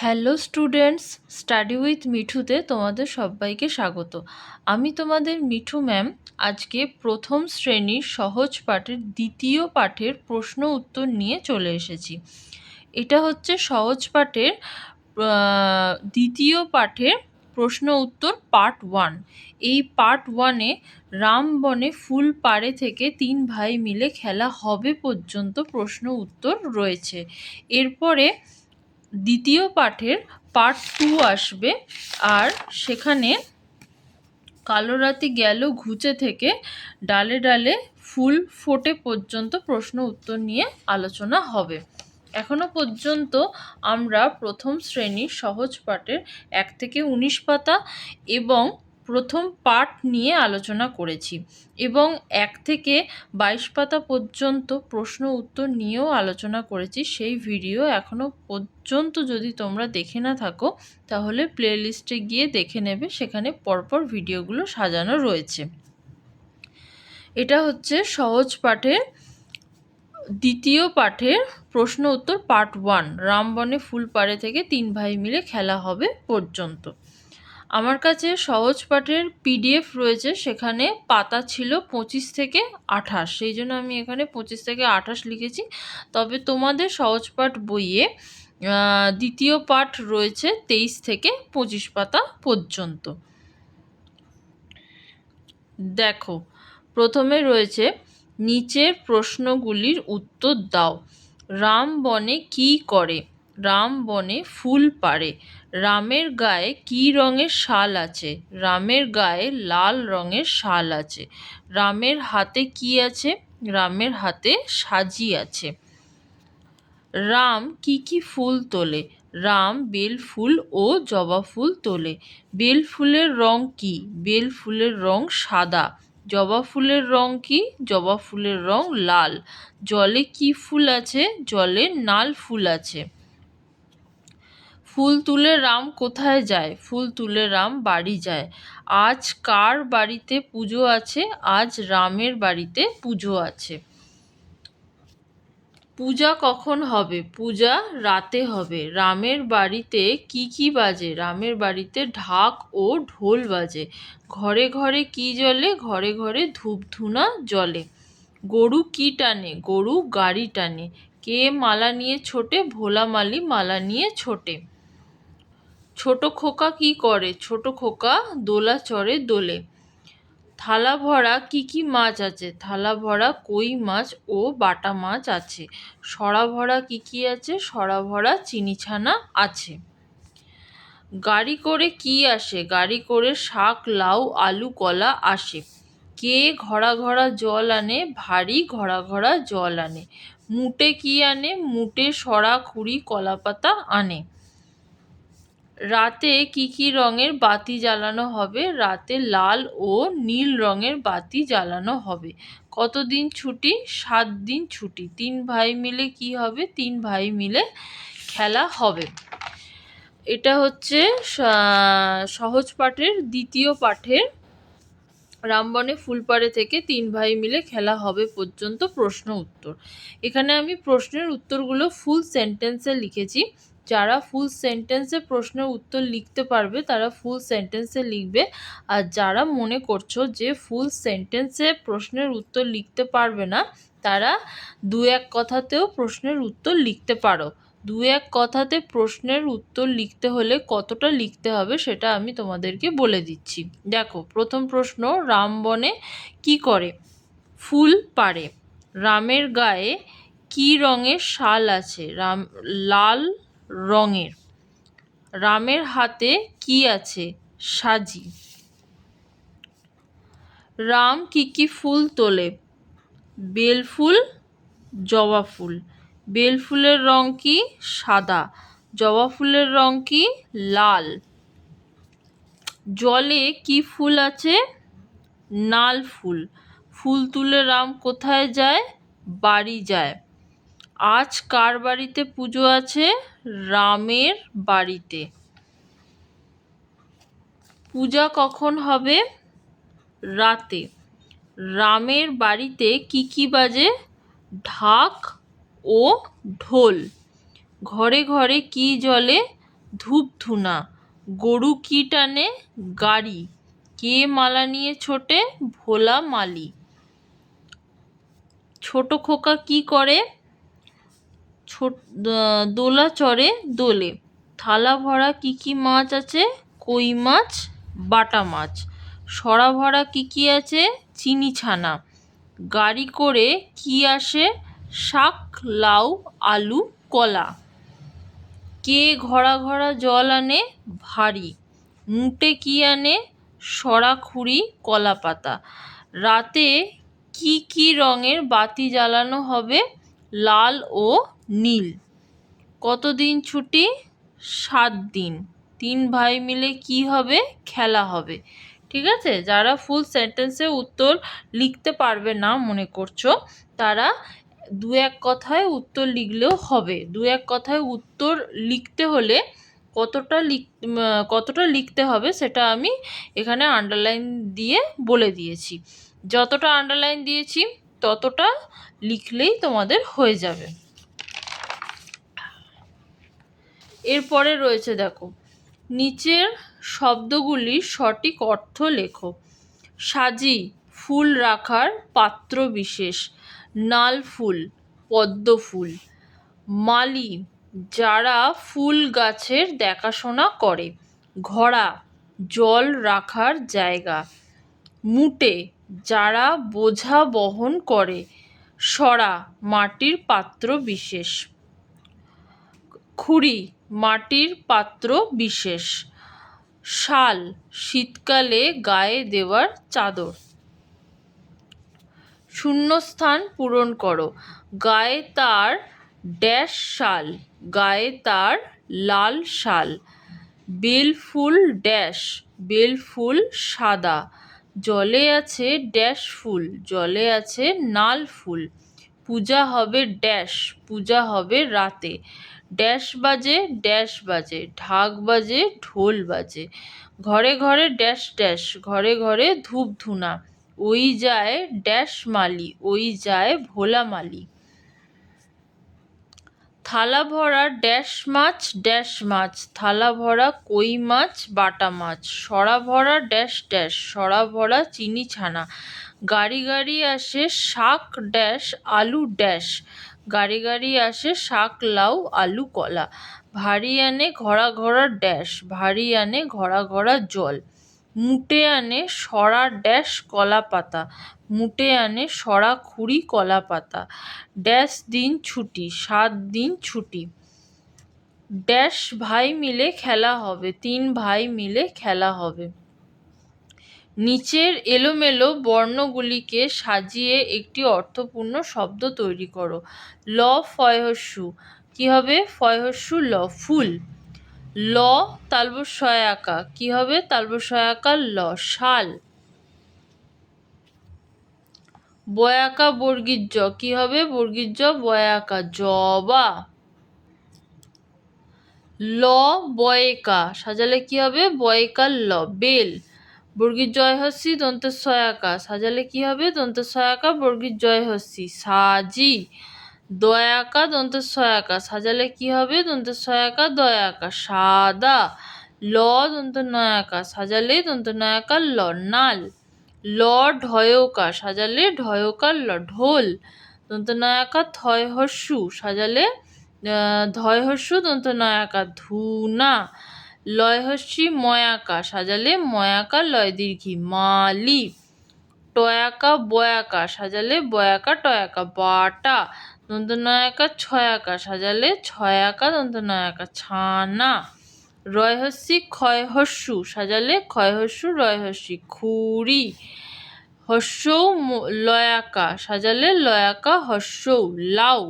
Hello students, study with মিঠুতে তোমাদের সবাইকে স্বাগত। আমি তোমাদের মিঠু ম্যাম। আজকে প্রথম শ্রেণীর সহজ পাঠের দ্বিতীয় পাঠের প্রশ্ন উত্তর নিয়ে চলে এসেছি। এটা হচ্ছে সহজ পাঠের দ্বিতীয় পাঠের প্রশ্ন উত্তর পার্ট 1। এই পার্ট 1-এ রাম বনে ফুল পাড়ে থেকে 3 ভাই মিলে খেলা হবে পর্যন্ত প্রশ্ন উত্তর রয়েছে। এরপরে দ্বিতীয় পাঠের পার্ট 2 আসবে, আর সেখানে কালো রাতে গেল ঘুচে থেকে ডালে ডালে ফুল ফোটে পর্যন্ত প্রশ্ন উত্তর নিয়ে আলোচনা হবে। এখনো পর্যন্ত আমরা প্রথম শ্রেণীর সহজ পাঠের 1 থেকে 19 পাতা এবং প্রথম পাঠ নিয়ে আলোচনা করেছি, এবং 1 থেকে 22 পাতা পর্যন্ত প্রশ্ন উত্তর নিয়েও আলোচনা করেছি। সেই ভিডিও এখনো পর্যন্ত যদি তোমরা দেখে না থাকো তাহলে প্লেলিস্টে গিয়ে দেখে নেবে, সেখানে পরপর ভিডিওগুলো সাজানো রয়েছে। এটা হচ্ছে সহজ পাঠের দ্বিতীয় পাঠের প্রশ্ন উত্তর পার্ট 1, রামবনে ফুল পাড়ে থেকে 3 ভাই মিলে খেলা হবে পর্যন্ত। আমার কাছে সহজ পাঠের পিডিএফ রয়েছে, সেখানে পাতা ছিল 25 থেকে 28, সেই জন্য আমি এখানে 25 থেকে 28 লিখেছি। তবে তোমাদের সহজ পাঠ বইয়ে দ্বিতীয় পাঠ রয়েছে 23 থেকে 25 পাতা পর্যন্ত। দেখো, প্রথমে রয়েছে নিচের প্রশ্নগুলির উত্তর দাও। রাম বনে কি করে? রাম বনে ফুল পাড়ে। রামের গায়ে কি রঙের শাল আছে? রামের গায়ে লাল রঙের শাল আছে। রামের হাতে কি আছে? রামের হাতে সাজি আছে। রাম কি কি ফুল তোলে? রাম বেল ফুল ও জবা ফুল তোলে। বেল ফুলের রং কি? বেল ফুলের রং সাদা। জবা ফুলের রং কি? জবা ফুলের রং লাল। জলে কি ফুল আছে? জলে নাল ফুল আছে। ফুল তুলে রাম কোথায় যায়? ফুল তুলে রাম বাড়ি যায়। আজ কার বাড়িতে পুজো আছে? আজ রামের বাড়িতে পুজো আছে। পূজা কখন হবে? পূজা রাতে হবে। রামের বাড়িতে কি কি বাজে? রামের বাড়িতে ঢাক ও ঢোল বাজে। ঘরে ঘরে কি জ্বলে? ঘরে ঘরে ধূপ ধুনা জ্বলে। গরু কি টানে? গরু গাড়ি টানে। কে মালা নিয়ে ছোটে? ভোলা মালি মালা নিয়ে ছোটে। ছোট খোকা কি করে? ছোট খোকা দোলা চড়ে দোলে। থালা ভরা কি কি মাছ আছে? থালা ভরা কই মাছ ও বাটা মাছ আছে। সরা ভরা কি কি আছে? সরা ভরা চিনি ছানা আছে। গাড়ি করে কি আসে? গাড়ি করে শাক লাউ আলু কলা আসে। কে ঘড়া ঘড়া জল আনে? ভারী ঘড়া ঘড়া জল আনে। মুটে কি আনে? মুটে সরা খুঁড়ি কলা পাতা আনে। রাতে কি কি রঙের বাতি জ্বালানো হবে? রাতে লাল ও নীল রঙের বাতি জ্বালানো হবে। কতদিন ছুটি? 7 দিন ছুটি। 3 ভাই মিলে কি হবে? 3 ভাই মিলে খেলা হবে। এটা হচ্ছে সহজ পাঠের দ্বিতীয় পাঠের রামবনে ফুলপাড়ে থেকে 3 ভাই মিলে খেলা হবে পর্যন্ত প্রশ্ন উত্তর। এখানে আমি প্রশ্নের উত্তরগুলো ফুল সেন্টেন্সে লিখেছি। যারা ফুল সেন্টেন্সে প্রশ্নের উত্তর লিখতে পারবে তারা ফুল সেন্টেন্সে লিখবে, আর যারা মনে করছো যে ফুল সেন্টেন্সে প্রশ্নের উত্তর লিখতে পারবে না তারা 2-1 কথাতেও প্রশ্নের উত্তর লিখতে পারো। 2-1 কথাতে প্রশ্নের উত্তর লিখতে হলে কতটা লিখতে হবে সেটা আমি তোমাদেরকে বলে দিচ্ছি। দেখো, প্রথম প্রশ্ন, রাম বনে কি করে? ফুল পাড়ে। রামের গায়ে কি রঙের শাল আছে? লাল রঙের। রামের হাতে কি আছে? সাজি। রাম কি কি ফুল তোলে? বেল ফুল, জবা ফুল। বেল ফুলের রং কি? সাদা। জবা ফুলের রং কি? লাল। জলে কি ফুল আছে? নাল ফুল। ফুল তুলে রাম কোথায় যায়? বাড়ি যায়। আজ কার বাড়িতে পুজো আছে? রামের বাড়িতে। পূজা কখন হবে? রাতে। রামের বাড়িতে কি কি বাজে? ঢাক ও ঢোল। ঘরে ঘরে কি জ্বলে? ধূপ ধুনা, গরু কি টানে? গাড়ি, কে মালা নিয়ে ছোটে? ভোলা মালি। ছোট খোকা কি করে? দোলা চড়ে দোলে। থালা ভরা কি কি মাছ আছে? কই মাছ, বাটা মাছ। সরা ভরা কি কি আছে? চিনি ছানা। গাড়ি করে কি আসে? শাক, লাউ, আলু, কলা। কে ঘড়া ঘড়া জল আনে? ভারী। মুটে কি আনে? সরা খুঁড়ি, কলা পাতা। রাতে কি কি রঙের বাতি জ্বালানো হবে? লাল ও নীল। কতদিন ছুটি? 7 দিন। 3 ভাই মিলে কি হবে? খেলা হবে। ঠিক আছে, যারা ফুল সেন্টেন্সে উত্তর লিখতে পারবে না মনে করছো, তারা দু এক কথায় উত্তর লিখলেও হবে। দু এক কথায় উত্তর লিখতে হলে কতটা লিখতে হবে সেটা আমি এখানে আন্ডারলাইন দিয়ে বলে দিয়েছি। যতটা আন্ডারলাইন দিয়েছি ততটা লিখলেই তোমাদের হয়ে যাবে। এরপরে রয়েছে দেখো, নিচের শব্দগুলির সঠিক অর্থ লেখো। সাজি, ফুল রাখার পাত্র বিশেষ। নাল ফুল, পদ্ম ফুল। মালি, যারা ফুল গাছের দেখাশোনা করে। ঘড়া, জল রাখার জায়গা। মুটে, যারা বোঝা বহন করে। সরা, মাটির পাত্র বিশেষ। খুঁড়ি, মাটির পাত্র বিশেষ। শাল, শীতকালে গায়ে দেওয়ার চাদর। শূন্যস্থান পূরণ করো। গায়ে তার ড্যাশ শাল, গায়ে তার লাল শাল। বেল ফুল ড্যাশ, বেল ফুল সাদা। জলে আছে ড্যাশ ফুল, জলে আছে নাল ফুল। পূজা হবে ড্যাশ, পূজা হবে রাতে। ড্যাশ বাজে, ড্যাশ বাজে। ঢাক বাজে, ঢোল বাজে। ঘরে ঘরে ড্যাশ ড্যাশ, ঘরে ঘরে ধূপ ধুনা। ওই যায় ড্যাশ মালি, ওই যায় ভোলা মালি। থালা ভরা ড্যাশ মাছ, ড্যাশ মাছ। থালা ভরা কই মাছ, বাটা মাছ। সরা ভরা ড্যাশ ড্যাশ, সরা ভরা চিনি ছানা। গাড়ি গাড়ি আসে শাক ড্যাশ আলু ড্যাশ। গাড়ি গাড়ি আসে শাক, লাউ, আলু, কলা। ভারী আনে ঘড়া ঘড়া ড্যাশ, ভারী আনে ঘড়া ঘড়া জল। মুটে আনে সরা ড্যাশ কলা পাতা, মুটে আনে সরা খুঁড়ি কলা পাতা। ড্যাশ দিন ছুটি, 7 দিন ছুটি। ড্যাশ ভাই মিলে খেলা হবে, 3 ভাই মিলে খেলা হবে। নিচের এলোমেলো বর্ণগুলিকে সাজিয়ে একটি অর্থপূর্ণ শব্দ তৈরি করো। ল ফয়হস্যু, কি হবে? ফয়হস্যু ল, ফুল। ল তালবস্য আকা, কি হবে? তালবস্য আকার ল, শাল। বয়াকা বর্গীর জ, কি হবে? বর্গীর জ, বয়াকা, জবা। ল বয়কা সাজালে কি হবে? বয়কার ল, বেল। বর্গীর জয় হস্যি দন্ত সয়াকা সাজালে কি হবে? দন্ত সয়াকা বর্গীর জয় হস্যি, সাজি। দয়াকা দন্ত সয়াকা সাজালে কি হবে? দন্ত সয়াকা দয়াকা, সাদা। ল দন্ত নয়াকা সাজালে দন্ত নয়াকার ল, নাল। ল ঢয়কা সাজালে ঢয়কার ল, ঢোল। দন্ত নয়াকা থয় হস্যু সাজালে ধয় হস্যু দন্ত নয়াকা, ধুনা। লয় হস্যি ময়াকা সাজালে ময়াকা লয় দীর্ঘি, মালি। টয়াকা বয়াকা সাজালে বয়াকা টয়াকা, বাটা। দন্ত নয়াকা ছয়াকা সাজালে ছয়াকা দন্ত নয়াকা, ছানা। রয় হস্যি ক্ষয় হস্যু সাজালে ক্ষয় হস্যু রয় হস্যি, খুরি। হস্যৌ লয়াকা সাজালে লয়াকা হস্যৌ, লাউ।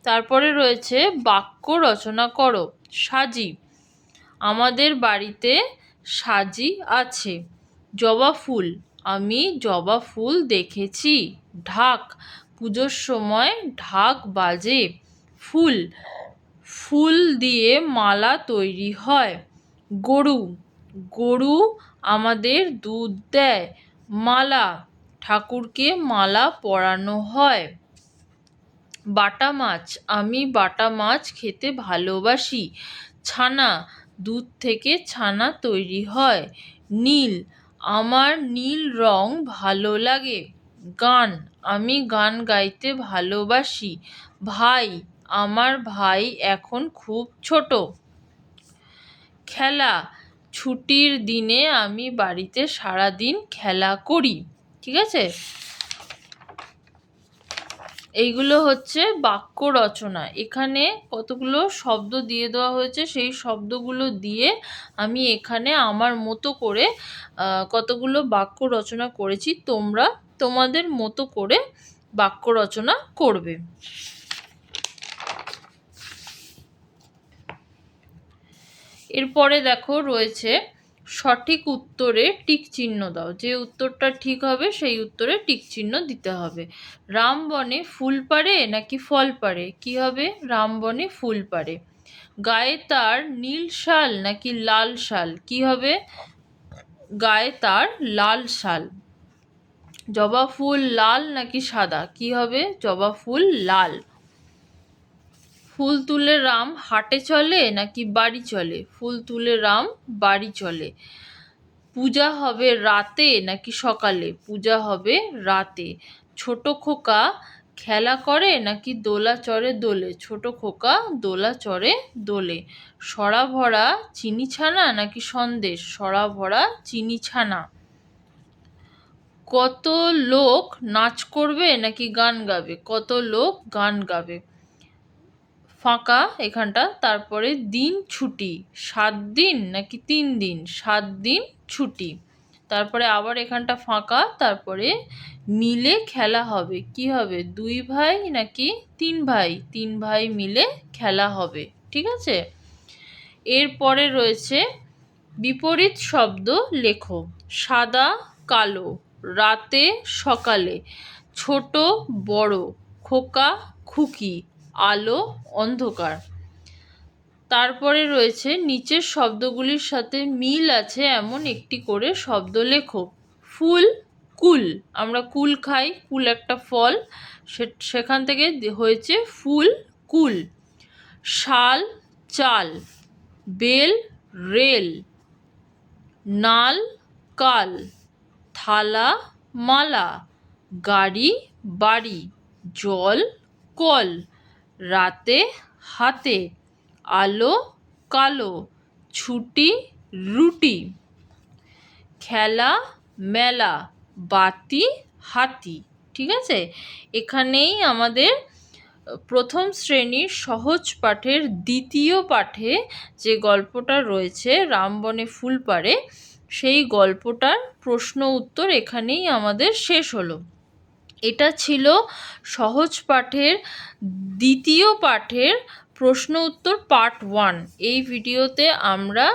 তারপরে রয়েছে বাক্য রচনা করো। সাজি, আমাদের বাড়িতে সাজি আছে। জবা ফুল, আমি জবা ফুল দেখেছি। ঢাক, পুজোর সময় ঢাক বাজে। ফুল, ফুল দিয়ে মালা তৈরি হয়। গরু, গরু আমাদের দুধ দেয়। মালা, ঠাকুরকে মালা পরানো হয়। বাটা মাছ, আমি বাটা মাছ খেতে ভালোবাসি। ছানা, দুধ থেকে ছানা তৈরি হয়। নীল, আমার নীল রং ভালো লাগে। গান, আমি গান গাইতে ভালোবাসি। ভাই, আমার ভাই এখন খুব ছোট। খেলা, ছুটির দিনে আমি বাড়িতে সারাদিন খেলা করি। ঠিক আছে, এইগুলো হচ্ছে বাক্য রচনা। এখানে কতগুলো শব্দ দিয়ে দেওয়া হয়েছে, সেই শব্দগুলো দিয়ে আমি এখানে আমার মতো করে কতগুলো বাক্য রচনা করেছি। তোমরা তোমাদের মতো করে বাক্য রচনা করবে। এরপরে দেখো রয়েছে সঠিক উত্তরে টিক চিহ্ন দাও। যে উত্তরটা ঠিক হবে সেই উত্তরে টিক চিহ্ন দিতে হবে। রামবনে ফুল পাড়ে নাকি ফল পাড়ে? কি হবে? রামবনে ফুল পাড়ে। গায়ে তার নীল শাল নাকি লাল শাল? কি হবে? গায়ে তার লাল শাল। জবা ফুল লাল নাকি সাদা? কি হবে? জবা ফুল লাল। ফুল তুলে রাম হাটে চলে নাকি বাড়ি চলে? ফুল তুলে রাম বাড়ি চলে। পূজা হবে রাতে নাকি সকালে? পূজা হবে রাতে। ছোট খোকা খেলা করে নাকি দোলা চড়ে দোলে? ছোট খোকা দোলা চড়ে দোলে। সরা ভরা চিনি ছানা নাকি সন্দেশ? সরা ভরা চিনি ছানা। কত লোক নাচ করবে নাকি গান গাবে? কত লোক গান গাবে। ফাঁকা এখানটা, তারপরে দিন ছুটি, 7 দিন নাকি 3 দিন? 7 দিন ছুটি। তারপরে আবার এখানটা ফাঁকা, তারপরে মিলে খেলা হবে। কি হবে? 2 ভাই নাকি 3 ভাই? 3 ভাই মিলে খেলা হবে। ঠিক আছে, এরপরে রয়েছে বিপরীত শব্দ লেখো। সাদা কালো, রাতে সকালে, ছোট বড়, খোকা খুকি, আলো অন্ধকার। তারপরে রয়েছে নিচের শব্দগুলির সাথে মিল আছে এমন একটি করে শব্দ লেখো। ফুল কুল, আমরা কুল খাই, কুল একটা ফল, সেখান থেকে হয়েছে ফুল কুল। শাল চাল, বেল রেল, নাল কাল, থালা মালা, গাড়ি বাড়ি, জল কল, রাতে হাতে, আলো কালো, ছুটি রুটি, খেলা মেলা, বাতি হাতি। ঠিক আছে, এখানেই আমাদের প্রথম শ্রেণীর সহজ পাঠের দ্বিতীয় পাঠে যে গল্পটা রয়েছে রামবনে ফুল পাড়ে, সেই গল্পটার প্রশ্ন উত্তর এখানেই আমাদের শেষ হলো। এটা ছিল সহজ পাঠের দ্বিতীয় পাঠের প্রশ্ন উত্তর পার্ট 1। এই ভিডিওতে আমরা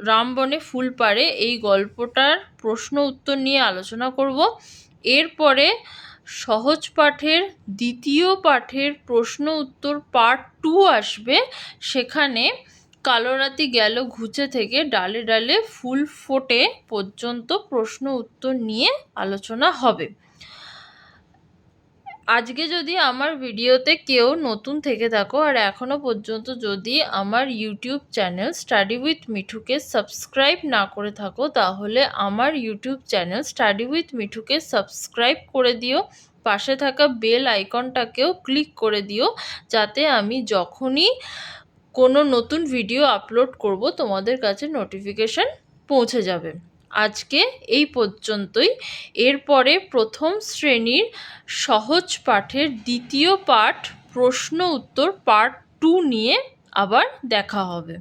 রামবনে ফুল পাড়ে এই গল্পটার প্রশ্ন উত্তর নিয়ে আলোচনা করব। এরপরে সহজ পাঠের দ্বিতীয় পাঠের প্রশ্ন উত্তর পার্ট 2 আসবে। সেখানে কালো রাতি গেল ঘুচে থেকে ডালে ডালে ফুল ফোটে পর্যন্ত প্রশ্ন উত্তর নিয়ে আলোচনা হবে। আজকে যদি আমার ভিডিওতে কেউ নতুন থেকে থাকো আর এখনও পর্যন্ত যদি আমার ইউটিউব চ্যানেল স্টাডি উইথ মিঠুকে সাবস্ক্রাইব না করে থাকো, তাহলে আমার ইউটিউব চ্যানেল স্টাডি উইথ মিঠুকে সাবস্ক্রাইব করে দিও। পাশে থাকা বেল আইকনটাকেও ক্লিক করে দিও, যাতে আমি যখনই কোনো নতুন ভিডিও আপলোড করব তোমাদের কাছে নোটিফিকেশন পৌঁছে যাবে। আজকে এই পর্যন্তই। এরপরে প্রথম শ্রেণীর সহজ পাঠের দ্বিতীয় পাঠ প্রশ্ন উত্তর পার্ট 2 নিয়ে আবার দেখা হবে।